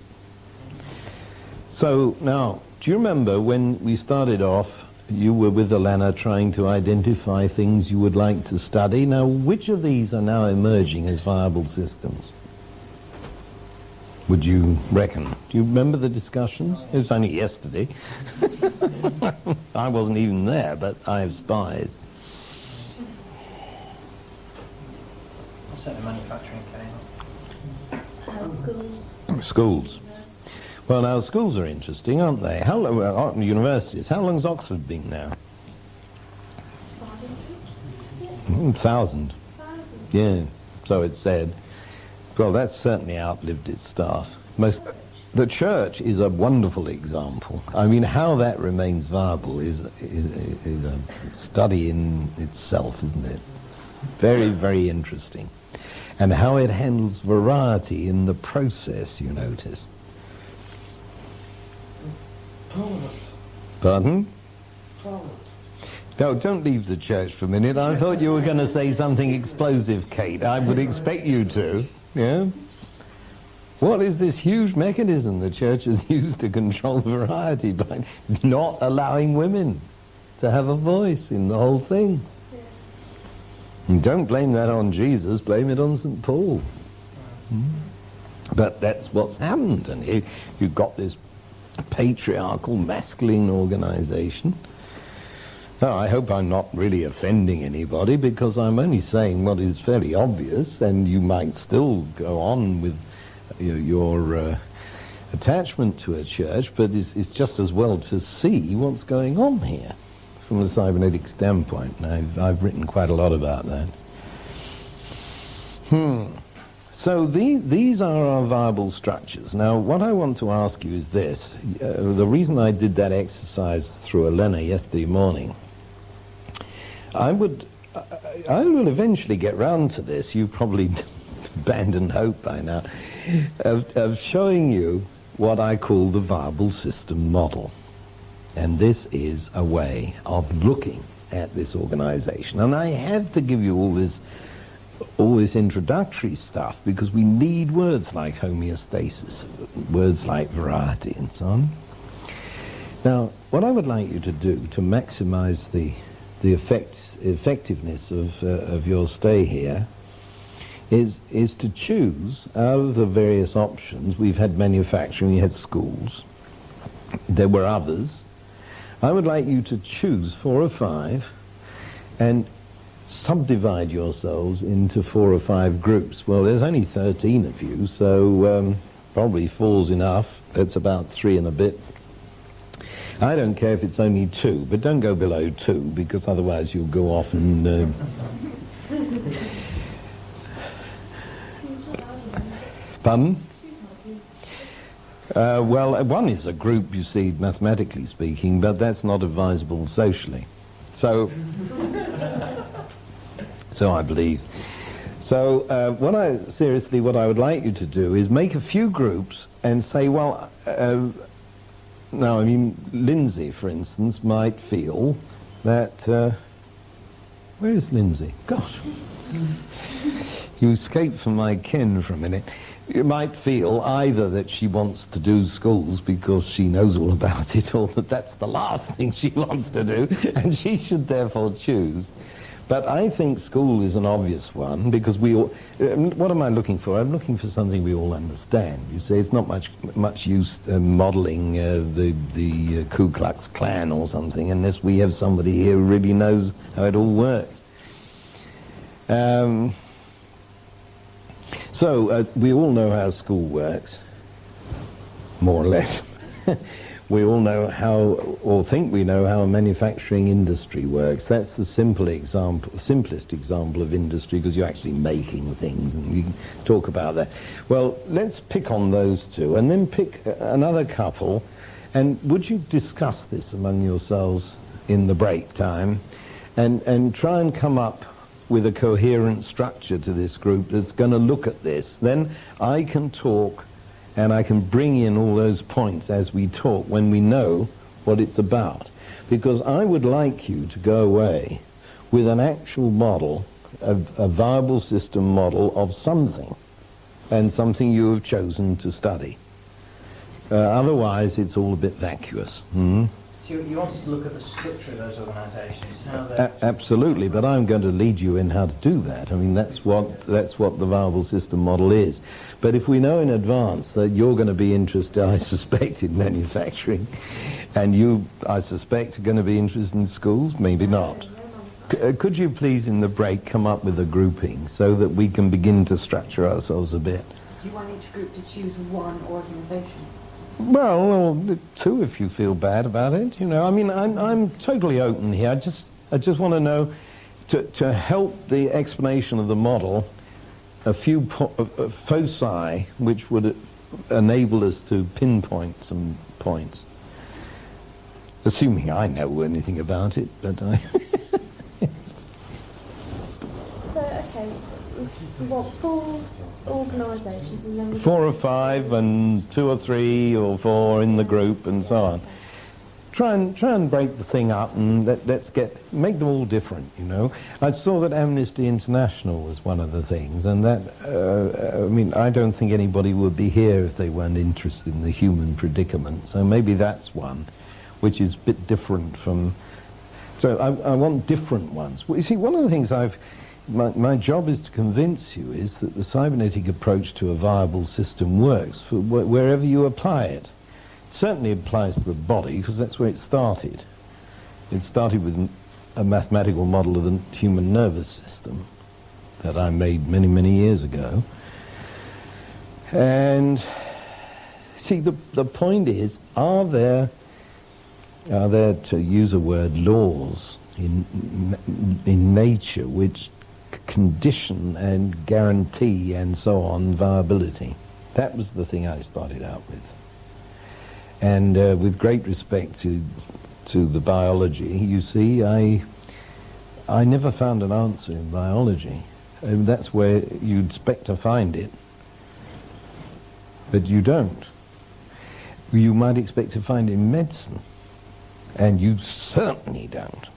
So, now, do you remember when we started off, you were with Alana trying to identify things you would like to study? Now, which of these are now emerging as viable systems? Would you reckon? Do you remember the discussions? It was only yesterday. I wasn't even there, but I have spies. Certainly manufacturing came up. Schools. Schools. Well, now, schools are interesting, aren't they? How long, universities, how long's Oxford been now? 1,000. Yeah, so it's said. Well, that's certainly outlived its staff. The church is a wonderful example. I mean, how that remains viable is a study in itself, isn't it? Very, very interesting. And how it handles variety in the process, you notice. Parliament. Pardon? Parliament. No, don't leave the church for a minute. I thought you were going to say something explosive, Kate. I would expect you to. Yeah? What is this huge mechanism the church has used to control variety by not allowing women to have a voice in the whole thing? And don't blame that on Jesus, blame it on St. Paul. But that's what's happened, and you've got this patriarchal, masculine organization. Now, I hope I'm not really offending anybody, because I'm only saying what is fairly obvious, and you might still go on with your attachment to a church, but it's just as well to see what's going on here from a cybernetic standpoint. And I've written quite a lot about that. So these are our viable structures. Now, what I want to ask you is this. The reason I did that exercise through Elena yesterday morning, I will eventually get round to this. You probably abandoned hope by now, of showing you what I call the viable system model. And this is a way of looking at this organization. And I have to give you all this introductory stuff, because we need words like homeostasis, words like variety, and so on. Now, what I would like you to do to maximize the the effectiveness of your stay here is to choose out of the various options. We've had manufacturing, we had schools, there were others. I would like you to choose 4 or 5 and subdivide yourselves into 4 or 5 groups. Well, there's only 13 of you, so probably 4's enough. It's about 3 and a bit. I don't care if it's only 2, but don't go below 2, because otherwise you'll go off and... Pardon? Well, 1 is a group, you see, mathematically speaking, but that's not advisable socially. So I believe. So what I would like you to do is make a few groups and say, well, now, I mean, Lindsay, for instance, might feel that... where is Lindsay? Gosh. You escaped from my ken for a minute. You might feel either that she wants to do schools because she knows all about it, or that that's the last thing she wants to do, and she should therefore choose. But I think school is an obvious one, because we all... what am I looking for? I'm looking for something we all understand. You see, it's not much use modelling the Ku Klux Klan or something, unless we have somebody here who really knows how it all works. So we all know how school works, more or less. We all know how, or think we know, how a manufacturing industry works. That's the simplest example of industry, because you're actually making things, and we can talk about that. Well, let's pick on those 2, and then pick another couple, and would you discuss this among yourselves in the break time, and try and come up with a coherent structure to this group that's going to look at this. Then I can talk, and I can bring in all those points as we talk when we know what it's about. Because I would like you to go away with an actual model, a viable system model of something, and something you have chosen to study. Otherwise, it's all a bit vacuous. So you want us to look at the structure of those organisations, how they're... Absolutely, but I'm going to lead you in how to do that. I mean, that's what the viable system model is. But if we know in advance that you're going to be interested, I suspect, in manufacturing, and you, I suspect, are going to be interested in schools, maybe not. Could you please, in the break, come up with a grouping so that we can begin to structure ourselves a bit? Do you want each group to choose one organisation? Well, 2 if you feel bad about it. You know, I mean, I'm totally open here. I just want to know, to help the explanation of the model, a few foci which would enable us to pinpoint some points. Assuming I know anything about it, but I... So, okay, we want 4 organisations, and then 4 or 5 and 2 or 3 or 4 in the group and so on. Try and break the thing up, and let's make them all different, you know. I saw that Amnesty International was one of the things, and that, I mean, I don't think anybody would be here if they weren't interested in the human predicament, so maybe that's one, which is a bit different from... So I want different ones. Well, you see, one of the things my job is to convince you is that the cybernetic approach to a viable system works for wherever you apply it. It certainly applies to the body, because that's where it started. It started with a mathematical model of the human nervous system that I made many, many years ago. And see, the point is, are there, to use a word, laws in nature which condition and guarantee and so on viability? That was the thing I started out with. And with great respect to the biology, you see, I never found an answer in biology. And that's where you'd expect to find it, but you don't. You might expect to find it in medicine, and you certainly don't,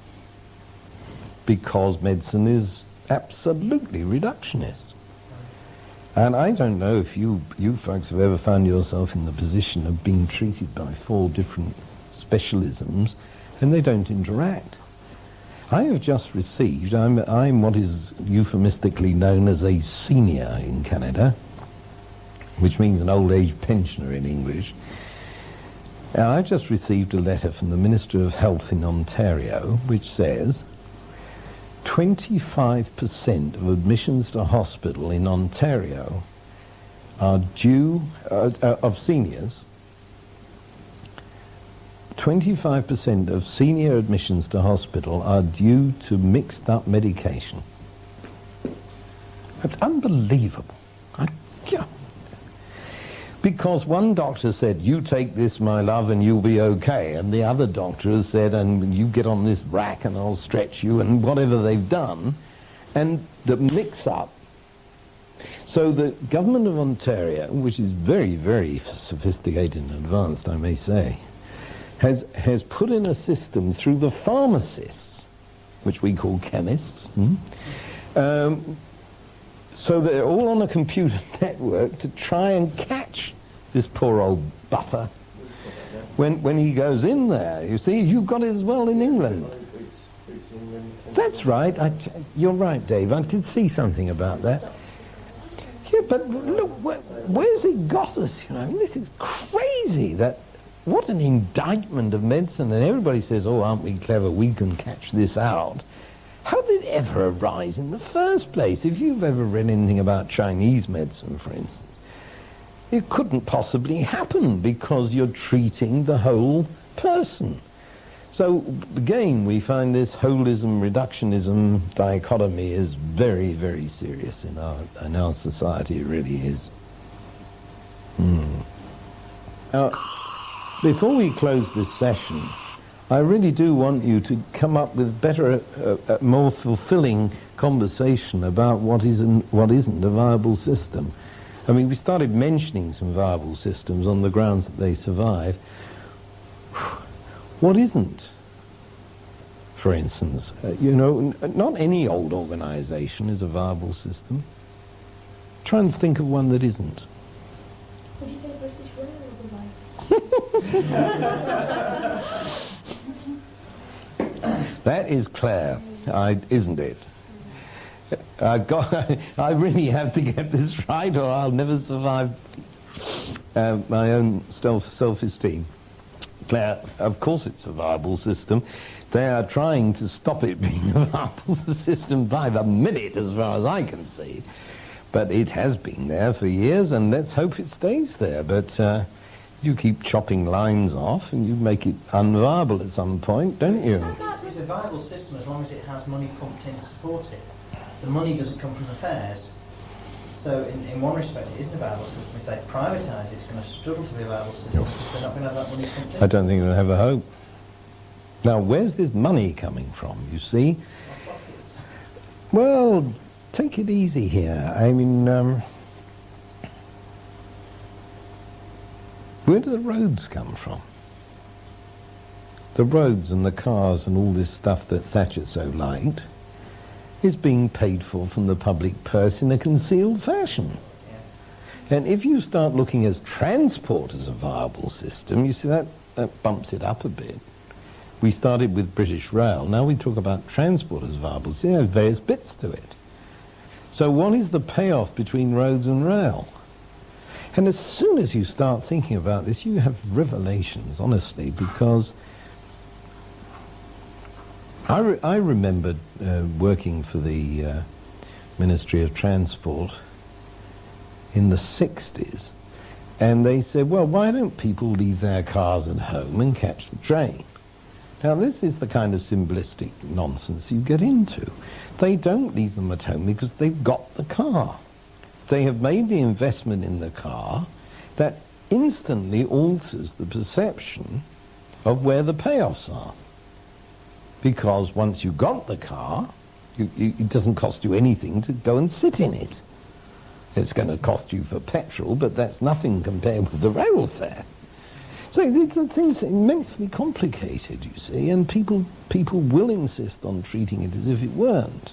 because medicine is absolutely reductionist. And I don't know if you folks have ever found yourself in the position of being treated by 4 different specialisms, and they don't interact. I have just received, I'm what is euphemistically known as a senior in Canada, which means an old age pensioner in English. I've just received a letter from the Minister of Health in Ontario which says 25% of admissions to hospital in Ontario are due, of seniors, 25% of senior admissions to hospital are due to mixed up medication. That's unbelievable. Because one doctor said, you take this, my love, and you'll be okay. And the other doctor has said, and you get on this rack and I'll stretch you, and whatever they've done. And the mix-up. So the government of Ontario, which is very, very sophisticated and advanced, I may say, has put in a system through the pharmacists, which we call chemists, so they're all on a computer network to try and catch this poor old buffer when he goes in there. You see, you've got it as well in England. That's right. You're right, Dave. I did see something about that. Yeah, but look, where's it got us? You know, this is crazy. What an indictment of medicine. And everybody says, oh, aren't we clever? We can catch this out. How did it ever arise in the first place? If you've ever read anything about Chinese medicine, for instance, it couldn't possibly happen because you're treating the whole person. So, again, we find this holism, reductionism dichotomy is very, very serious in our society. It really is. Now, before we close this session, I really do want you to come up with better, more fulfilling conversation about what is and what isn't a viable system. I mean, we started mentioning some viable systems on the grounds that they survive. What isn't? For instance, not any old organisation is a viable system. Try and think of one that isn't. Would you say British Rail is a viable? That is Claire, isn't it? I really have to get this right or I'll never survive my own self-esteem. Claire, of course it's a viable system. They are trying to stop it being a viable system by the minute, as far as I can see. But it has been there for years, and let's hope it stays there. But you keep chopping lines off, and you make it unviable at some point, don't you? It's a viable system as long as it has money pumped in to support it. The money doesn't come from the fares. So in one respect, it isn't a viable system. If they privatise it, it's going to struggle to be a viable system because they're not going to have that money pumped in. I don't think they'll have a hope. Now, where's this money coming from, you see? Well, take it easy here. I mean, where do the roads come from? The roads and the cars and all this stuff that Thatcher so liked is being paid for from the public purse in a concealed fashion. Yeah. And if you start looking at transport as a viable system, you see that bumps it up a bit. We started with British Rail. Now we talk about transport as viable. So there are various bits to it. So what is the payoff between roads and rail? And as soon as you start thinking about this, you have revelations, honestly, because I remembered working for the Ministry of Transport in the 60s, and they said, well, why don't people leave their cars at home and catch the train? Now, this is the kind of simplistic nonsense you get into. They don't leave them at home because they've got the car. They have made the investment in the car that instantly alters the perception of where the payoffs are. Because once you've got the car, it doesn't cost you anything to go and sit in it. It's going to cost you for petrol, but that's nothing compared with the rail fare. So the thing's immensely complicated, you see, and people will insist on treating it as if it weren't.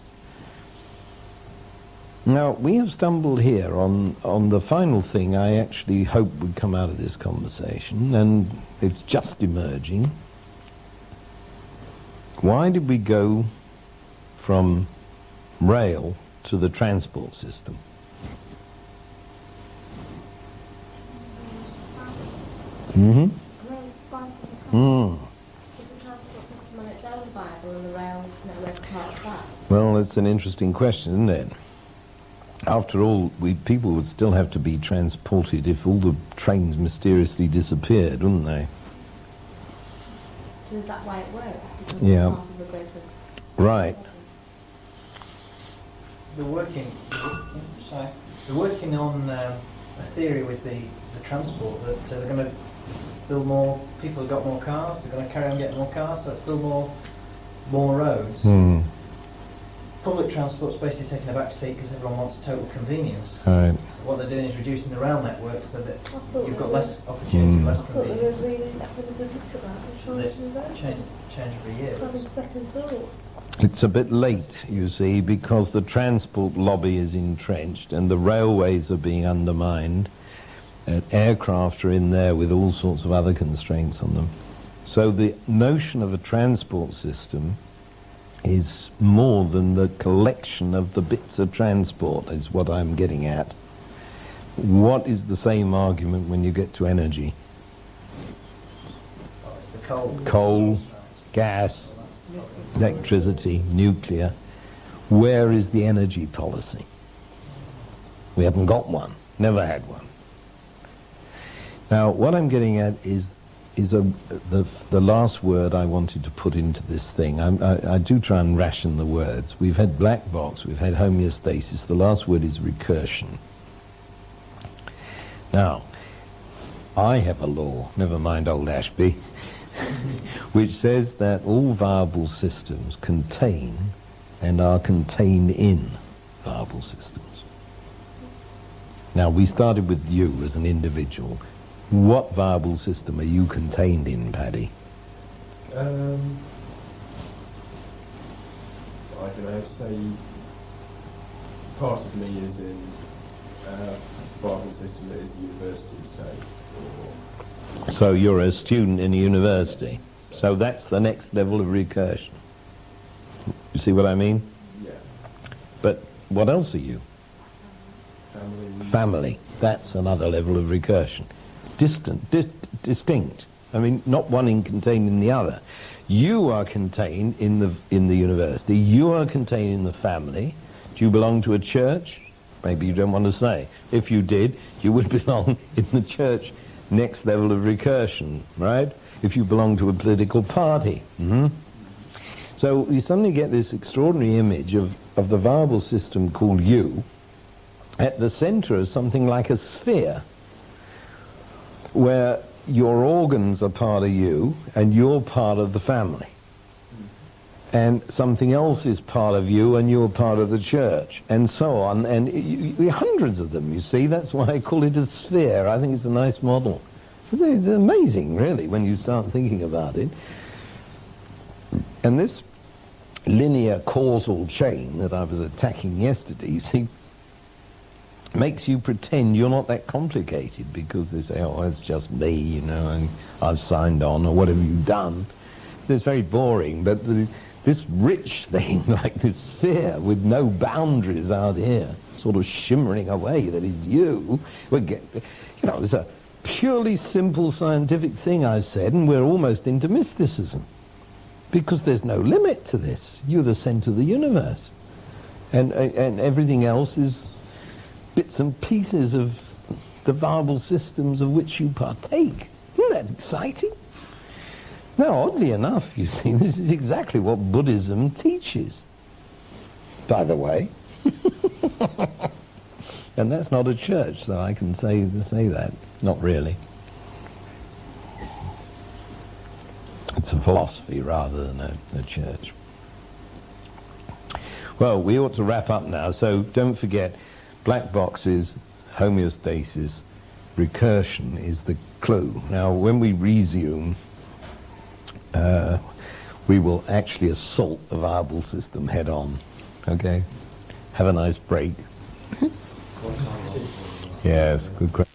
Now, we have stumbled here on the final thing I actually hoped would come out of this conversation, and it's just emerging. Why did we go from rail to the transport system? Mm-hmm. Is the transport system on its own viable and the rail network part of that? Well, it's an interesting question, isn't it? After all, people would still have to be transported if all the trains mysteriously disappeared, wouldn't they? So is that why it works? Because Yeah. it's part of the greater... Right. They're working on a theory with the transport that they're going to build more. People have got more cars. They're going to carry on getting more cars. So let's build more roads. Hmm. Public transport's basically taking a back seat because everyone wants total convenience. Right. What they're doing is reducing the rail network so that I thought you've got there less opportunity, less I thought there convenience. was really nothing to look at that. I'm trying to invest Change every year. having second thoughts. It's a bit late, you see, because the transport lobby is entrenched and the railways are being undermined. Aircraft are in there with all sorts of other constraints on them. So the notion of a transport system is more than the collection of the bits of transport, is what I'm getting at. What is the same argument when you get to energy? Oh, it's the coal. Coal, gas, electricity, nuclear. Where is the energy policy? We haven't got one, never had one. Now, what I'm getting at is the last word I wanted to put into this thing. I do try and ration the words. We've had black box, we've had homeostasis. The last word is recursion. Now, I have a law, never mind old Ashby, which says that all viable systems contain and are contained in viable systems. Now, we started with you as an individual. What viable system are you contained in, Paddy? I don't know, say part of me is in a viable system that is university, say, or... So you're a student in a university. So that's the next level of recursion. You see what I mean? Yeah. But what else are you? Family. That's another level of recursion. Distinct. I mean, not one contained in the other. You are contained in the university. You are contained in the family. Do you belong to a church? Maybe you don't want to say. If you did, you would belong in the church. Next level of recursion, right? If you belong to a political party. Mm-hmm. So you suddenly get this extraordinary image of the viable system called you at the center of something like a sphere, where your organs are part of you and you're part of the family. And something else is part of you and you're part of the church, and so on. And hundreds of them, you see. That's why I call it a sphere. I think it's a nice model. It's amazing, really, when you start thinking about it. And this linear causal chain that I was attacking yesterday, you see, makes you pretend you're not that complicated, because they say, oh, it's just me, you know, and I've signed on, or what have you done? It's very boring, but this rich thing, like this sphere with no boundaries out here, sort of shimmering away, that is you, there's a purely simple scientific thing I said, and we're almost into mysticism, because there's no limit to this. You're the center of the universe, and everything else is bits and pieces of the viable systems of which you partake. Isn't that exciting? Now, oddly enough, you see, this is exactly what Buddhism teaches, by the way. And that's not a church, so I can say that. Not really. It's a philosophy rather than a church. Well, we ought to wrap up now, so don't forget, black boxes, homeostasis, recursion is the clue. Now, when we resume, we will actually assault the viable system head on. Okay? Have a nice break. Yes, good question.